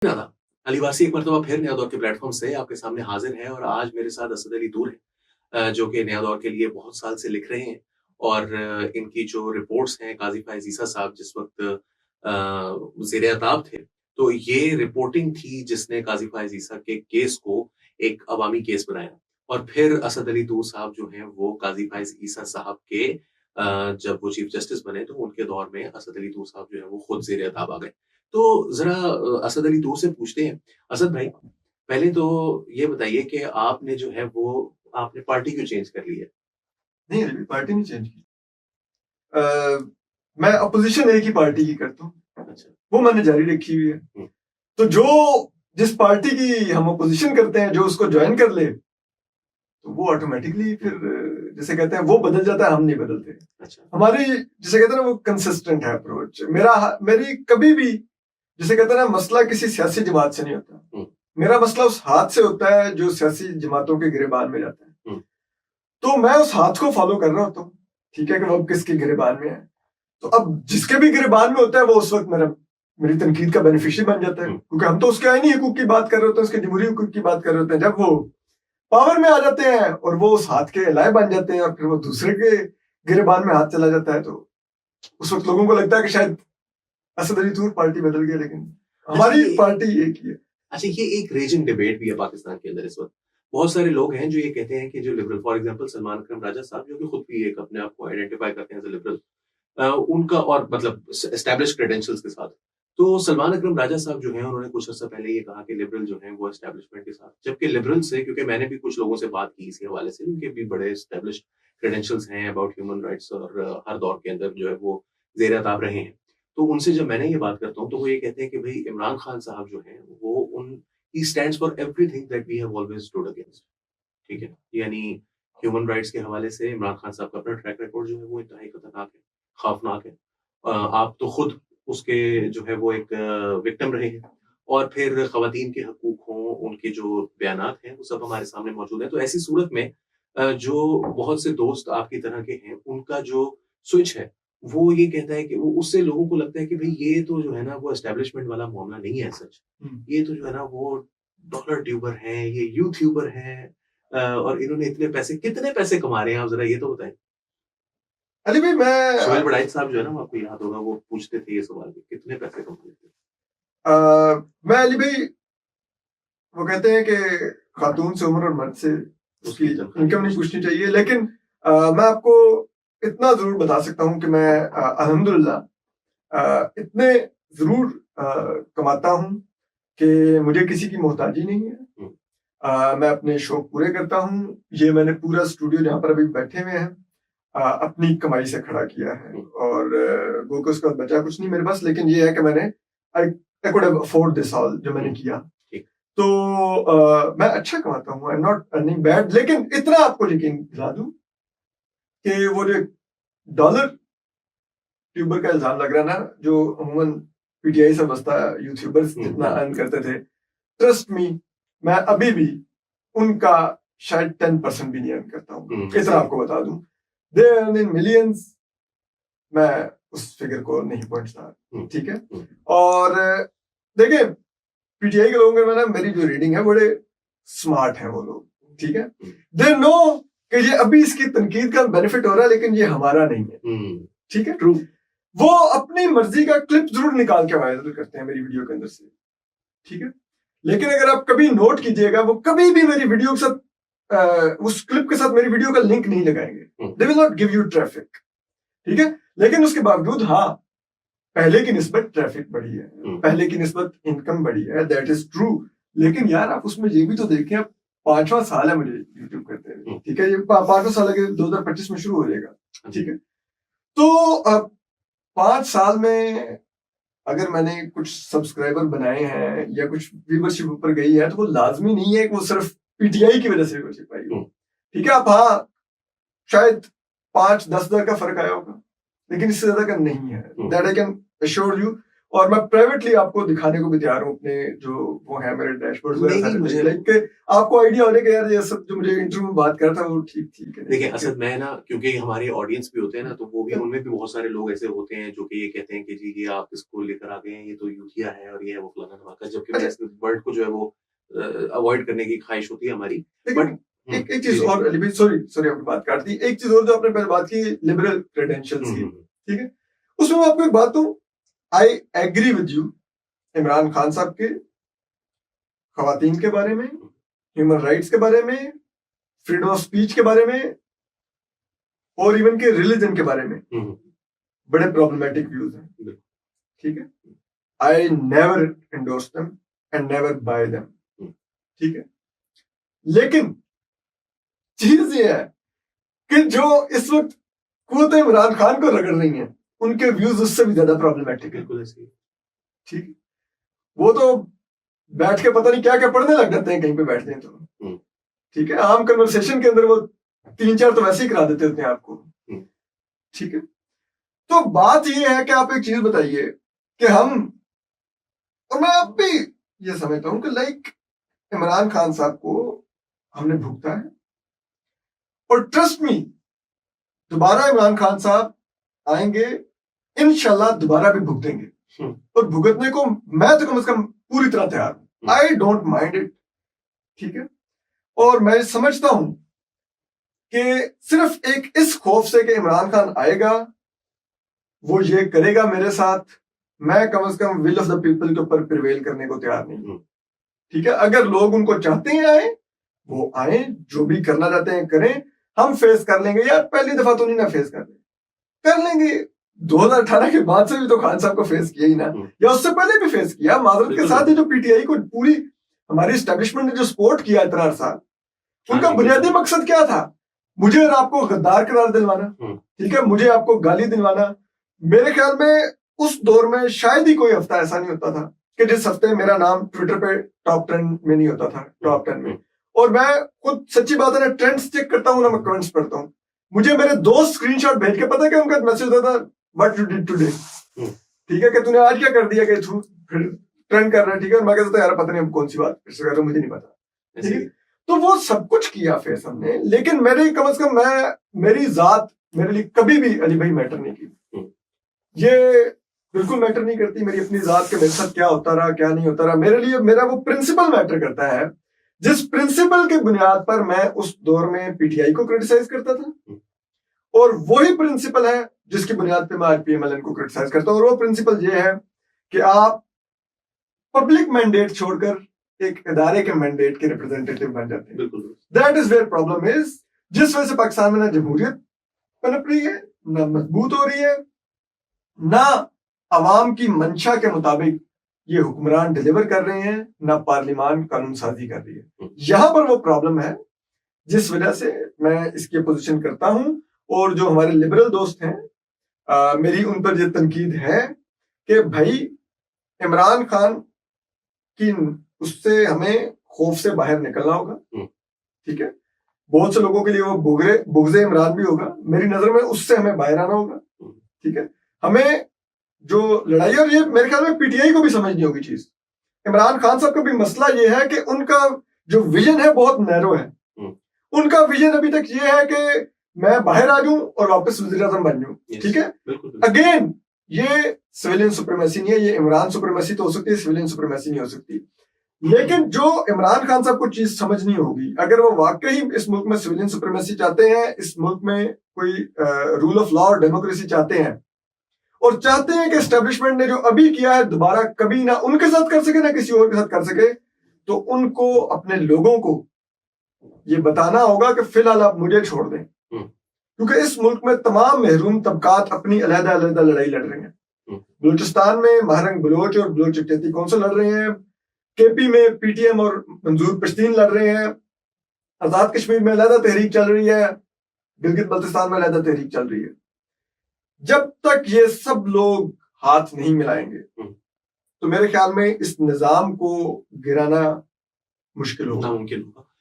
ज़्यादा। अलीवासी एक मर्तबा फिर नया दौर के प्लेटफ़ॉर्म से आपके सामने हाज़िर है और आज मेरे साथ असद अली दूर हैं, जो कि नया दौर के लिए बहुत साल से लिख रहे हैं और इनकी जो रिपोर्ट्स हैं काज़ी फ़ाइज़ ईसा साहब जिस वक़्त ज़ेर-ए-ताब थे, तो ये रिपोर्टिंग थी जिसने काज़ी फ़ाइज़ ईसा के केस को एक अवामी केस बनाया और फिर असद अली दूर साहब जो हैं वो काज़ी फ़ाइज़ ईसा साहब के जब वो चीफ़ जस्टिस बने तो उनके दौर में असद अली दूर साहब जो है वो खुद ज़ेर-ए-ताब आ गए। तो ज़रा असद अली दूर से पूछते हैं, असद भाई, पहले तो ये बताइए कि आपने जो है वो आपने पार्टी क्यों चेंज कर ली है? नहीं, अभी पार्टी नहीं चेंज की। मैं अपोज़िशन एक ही पार्टी की करता हूँ, अच्छा। वो मैंने जारी रखी हुई है। तो जो जिस पार्टी की हम अपोज़िशन करते हैं, जो उसको जॉइन कर ले, तो वो ऑटोमेटिकली फिर जिसे कहते हैं वो बदल जाता है, हम नहीं बदलते। अच्छा। हमारी जिसे कहते हैं ना वो कंसिस्टेंट है अप्रोच। मेरी कभी भी जिसे कहते हैं ना मसला किसी सियासी जमात से नहीं होता। मेरा मसला उस हाथ से होता है जो सियासी जमातों के गिरेबान में जाता है। तो मैं उस हाथ को फॉलो कर रहा होता हूँ, ठीक है, कि वो किसके गिरेबान में है। तो अब जिसके भी गिरेबान में होता है वो उस वक्त मेरी तनकीद का बेनिफिशियरी बन जाता है, क्योंकि हम तो उसके आईनी हकूक की बात कर रहे होते हैं, उसके जमहूरी हकूक की बात कर रहे होते हैं। जब वो पावर में आ जाते हैं और वो उस हाथ के लाए बन जाते हैं और फिर वो दूसरे के गिरेबान में हाथ चला जाता है, तो उस वक्त लोगों को लगता है कि शायद असद अली तूर पार्टी बदल गई, लेकिन हमारी पार्टी एक ही है। अच्छा, ये एक रेजिंग डिबेट भी है पाकिस्तान के अंदर इस वक्त। बहुत सारे लोग हैं जो ये कहते हैं कि जो लिबरल, फॉर एग्जांपल सलमान अकरम राजा साहब जो कि खुद भी एक अपने आप को आइडेंटिफाई करते हैं एज़ अ लिबरल, उनका और मतलब एस्टैब्लिश्ड क्रेडेंशियल्स के साथ। तो सलमान अकरम राजा साहब जो हैं उन्होंने कुछ अर्सा पहले ये कहा कि लिबरल जो हैं वो एस्टैब्लिशमेंट के साथ, जबकि लिबरल से, क्योंकि मैंने भी कुछ लोगों से बात की इसी हवाले से, उनके भी बड़े एस्टैब्लिश्ड क्रेडेंशियल्स हैं अबाउट ह्यूमन राइट्स और हर दौर के अंदर जो है वो ज़ेर-ए-ताब रहे हैं। तो उनसे जब मैंने ये बात करता हूँ तो वो ये कहते हैं कि भई इमरान खान साहब जो हैं वो उन ही stands for everything that we have always stood against. ठीक है? यानी ह्यूमन राइट्स के हवाले से इमरान खान साहब का अपना ट्रैक रिकॉर्ड जो है वो इंतहाई खतरनाक है, खौफनाक है। आप तो खुद उसके जो है वो एक विक्टिम रहे हैं और फिर ख़वातीन के हकूक़ हों, उनके जो बयानात हैं, वो सब हमारे सामने मौजूद हैं। तो ऐसी सूरत में जो बहुत से दोस्त आपकी तरह के हैं, उनका जो स्विच है, वो ये कहता है कि वो उससे लोगों को लगता है कि भई ये तो जो है ना वो एस्टैब्लिशमेंट वाला मामला नहीं है सच। ये तो जो है ना वो डॉलर ट्यूबर हैं, ये यूट्यूबर हैं, और इन्होंने इतने पैसे, कितने पैसे कमा रहे हैं आप ज़रा ये तो बताएँ? अली भाई मैं सोहेल बड़ाइच साहब जो है ना, वो आपको याद होगा, वो पूछते थे ये सवाल कि कितने पैसे कमा लेते हैं? मैं अली भाई वो कहते हैं कि खातून से उम्र और मर्द से उसकी इनकम नहीं पूछनी चाहिए, लेकिन मैं आपको इतना जरूर बता सकता हूँ कि मैं अल्हम्दुलिल्लाह इतने जरूर कमाता हूँ कि मुझे किसी की मोहताजी नहीं है। मैं अपने शौक पूरे करता हूँ। ये मैंने पूरा स्टूडियो जहाँ पर अभी बैठे हुए हैं अपनी कमाई से खड़ा किया है और वो कि उसके बाद बचा कुछ नहीं मेरे पास, लेकिन ये है कि मैंने I could afford this all जो मैंने किया। तो मैं अच्छा कमाता हूँ, I am not earning bad, लेकिन इतना आपको यकीन दिला दूं कि वो जो डॉलर ट्यूबर का इल्जाम लग रहा है ना, जो अमूमन पीटीआई से बसता यूट्यूबर्स जितना अर्न करते थे, ट्रस्ट मी, मैं अभी भी उनका शायद 10% भी नहीं अर्न करता हूँ। इतना आपको बता दूं, दे अर्न इन मिलियंस, मैं उस फिगर को नहीं पहुंचता। ठीक है, और देखिए पीटीआई के लोगों में ना मेरी जो रीडिंग है बड़े स्मार्ट हैं वो लोग, ठीक है, दे नो कि ये अभी इसकी तनकीद का बेनिफिट हो रहा है लेकिन ये हमारा नहीं है। ठीक है, ट्रू। वो अपनी मर्जी का क्लिप जरूर निकाल के वायरल करते हैं मेरी वीडियो के अंदर से, ठीक है, लेकिन अगर आप कभी नोट कीजिएगा वो कभी भी मेरी वीडियो के साथ उस क्लिप के साथ मेरी वीडियो का लिंक नहीं लगाएंगे। They will not give you traffic, ठीक है, लेकिन उसके बावजूद हाँ, पहले की निस्बत ट्रैफिक बढ़ी है, पहले की निस्बत इनकम बढ़ी है, दैट इज ट्रू। लेकिन यार आप उसमें ये भी तो देखें, अब 5वां साल है मुझे यूट्यूब करते हैं, ठीक है, ये 5वां साल है, 2025 में शुरू हो जाएगा, ठीक है। तो अब 5 साल में अगर मैंने कुछ सब्सक्राइबर बनाए हैं या कुछ व्यूवरशिप ऊपर गई है, तो वो लाजमी नहीं है कि वो सिर्फ पीटीआई की वजह से व्यूवरशिप आई हो, ठीक है। आप हाँ शायद 5-10 हज़ार का फर्क आया होगा, लेकिन इससे ज्यादा का नहीं है, that I can assure you. और मैं प्राइवेटली आपको दिखाने को भी तैयार हूँ अपने जो वो है मेरे डैशबोर्ड मुझे लाइक के आपको आइडिया होने के यार ये सब जो मुझे इंटरव्यू में बात कर था वो ठीक है। देखिए असद मैं ना क्योंकि हमारे ऑडियंस भी होते हैं ना तो वो भी हाँ। उनमें भी बहुत सारे लोग ऐसे होते हैं जो कि ये कहते हैं कि जी ये आप इसको लेकर आ गए हैं ये तो यूथिया है और ये है वो फलाना धमाका जबकि मैं इस वर्ड को जो है वो अवॉइड करने की ख्वाहिश होती है हमारी बट लेकिन एक चीज और अली भाई सॉरी आपकी बात काट दी। एक चीज और जो आपने पहले बात की लिबरल क्रेडेंशियल्स की, ठीक है, उसमें मैं आपको एक बात दूं, I agree with you Imran Khan sahab के खवातीन के बारे में, ह्यूमन राइट्स के बारे में, फ्रीडम ऑफ स्पीच के बारे में और इवन के रिलीजन के बारे में बड़े प्रॉब्लमेटिक व्यूज हैं, ठीक है। I never endorse them and never bye them, ठीक है। लेकिन चीज ये है कि जो इस वक्त कुव्वत इमरान खान को रगड़ रही हैं उनके व्यूज उससे भी ज्यादा प्रॉब्लमेटिक है, बिल्कुल ऐसे, ठीक है। वो तो बैठ के पता नहीं क्या क्या पढ़ने लग जाते हैं कहीं पे बैठते हैं तो, ठीक है। आम कन्वर्सेशन के अंदर वो 3-4 तो वैसे ही करा देते होते हैं आपको, ठीक है। तो बात ये है कि आप एक चीज बताइए कि हम, और मैं अब भी ये समझता हूं कि लाइक इमरान खान साहब को हमने भुगता है और ट्रस्ट मी दोबारा इमरान खान साहब आएंगे इंशाल्लाह दोबारा भी भुगतेंगे और भुगतने को मैं तो कम से कम पूरी तरह तैयार हूं। आई डोंट माइंड इट, ठीक है। और मैं समझता हूं कि सिर्फ एक इस खौफ से कि इमरान खान आएगा वो ये करेगा मेरे साथ, मैं कम से come will of the people के ऊपर प्रिवेल करने को तैयार नहीं हूं, ठीक है। अगर लोग उनको चाहते हैं आए वो आए, जो भी करना चाहते हैं करें, हम फेस कर लेंगे यार। पहली दफा तो नहीं ना फेस कर लेंगे 2018 के बाद से भी तो खान साहब को फेस किया ही ना, या उससे पहले भी फेस किया। माजरत के साथ ही जो पीटीआई को पूरी हमारी एस्टेब्लिशमेंट ने जो सपोर्ट किया इतना अरसा, उनका बुनियादी मकसद क्या था? मुझे और आपको गद्दार करार दिलवाना, ठीक है, मुझे आपको गाली दिलवाना। मेरे ख्याल में उस दौर में शायद ही कोई हफ्ता ऐसा नहीं होता था कि जिस हफ्ते मेरा नाम ट्विटर पे टॉप 10 में नहीं होता था, टॉप 10 में। और मैं खुद सच्ची बात है ना ट्रेंड्स चेक करता हूँ ना, मैं कमेंट्स पढ़ता हूँ। मुझे मेरे दोस्त स्क्रीनशॉट भेज के पता है क्या उनका मैसेज आता था, व्हाट यू डिड टुडे, ठीक है, कि तूने आज क्या कर दिया, कि तू फिर ट्रेंड कर रहा है, ठीक है। मैं कहता था यार पता नहीं कौन सी बात फिर से कर रहा हूं, मुझे नहीं पता, ठीक है। तो वो सब कुछ किया फेस हमने, लेकिन मेरे कम से कम मेरी जात मेरे लिए कभी भी अली भाई मैटर नहीं की। ये बिल्कुल मैटर नहीं करती मेरी अपनी जात के मेरे साथ क्या होता रहा क्या नहीं होता रहा। मेरे लिए मेरा वो प्रिंसिपल मैटर करता है, जिस प्रिंसिपल के बुनियाद पर मैं उस दौर में पीटीआई को क्रिटिसाइज करता था, और वही प्रिंसिपल है जिसकी बुनियाद पे मैं आज पीएमएलएन को क्रिटिसाइज करता हूँ। और वो प्रिंसिपल ये है कि आप पब्लिक मैंडेट छोड़कर एक इदारे के मैंडेट के रिप्रेजेंटेटिव बन जाते हैं। That is where problem is, जिस वजह से पाकिस्तान में ना जमहूरियत पनप रही है, ना मजबूत हो रही है, ना अवाम की मंशा के मुताबिक ये हुक्मरान डिलीवर कर रहे हैं, ना पार्लियामान कानून साजी कर रही है। यहां पर वो प्रॉब्लम है जिस वजह से मैं इसकी अपोजिशन करता हूं। और जो हमारे लिबरल दोस्त हैं, मेरी उन पर यह तनकीद है कि भाई इमरान खान की उससे हमें खौफ से बाहर निकलना होगा, ठीक है। बहुत से लोगों के लिए वो बुग़्ज़े इमरान भी होगा, मेरी नजर में उससे हमें बाहर आना होगा, ठीक है। हमें जो लड़ाई, और ये मेरे ख्याल में पीटीआई को भी समझनी होगी चीज, इमरान खान साहब का भी मसला ये है कि उनका जो विजन है बहुत नैरो है। उनका विजन अभी तक ये है कि मैं बाहर आ जाऊं और वापस वज़ीर-ए-आज़म बन जाऊं, ठीक है। अगेन ये सिविलियन सुप्रीमेसी नहीं है, ये इमरान सुप्रीमेसी तो हो सकती है, सिविलियन सुप्रीमेसी नहीं हो सकती। लेकिन जो इमरान खान साहब को चीज समझनी होगी, अगर वो वाकई इस मुल्क में सिविलियन सुप्रीमेसी चाहते हैं, इस मुल्क में कोई रूल ऑफ लॉ और डेमोक्रेसी चाहते हैं, और चाहते हैं कि एस्टेब्लिशमेंट ने जो अभी किया है दोबारा कभी ना उनके साथ कर सके ना किसी और के साथ कर सके, तो उनको अपने लोगों को ये बताना होगा कि फिलहाल आप मुझे छोड़ दें, क्योंकि इस मुल्क में तमाम महरूम तबकात अपनी अलग-अलग लड़ाई लड़ रहे हैं। बलूचिस्तान में महारंग बलोच और बलोच इत्तेहादी कौंसिल लड़ रहे हैं, केपी में पीटीएम और मंजूर पश्तीन लड़ रहे हैं, आजाद कश्मीर में अलहदा तहरीक चल रही है, गिलगित बल्तिस्तान में अलहदा तहरीक चल रही है। जब तक ये सब लोग हाथ नहीं मिलाएंगे तो मेरे ख्याल में इस निजाम को गिराना मुश्किल होगा, नामुमकिन होगा।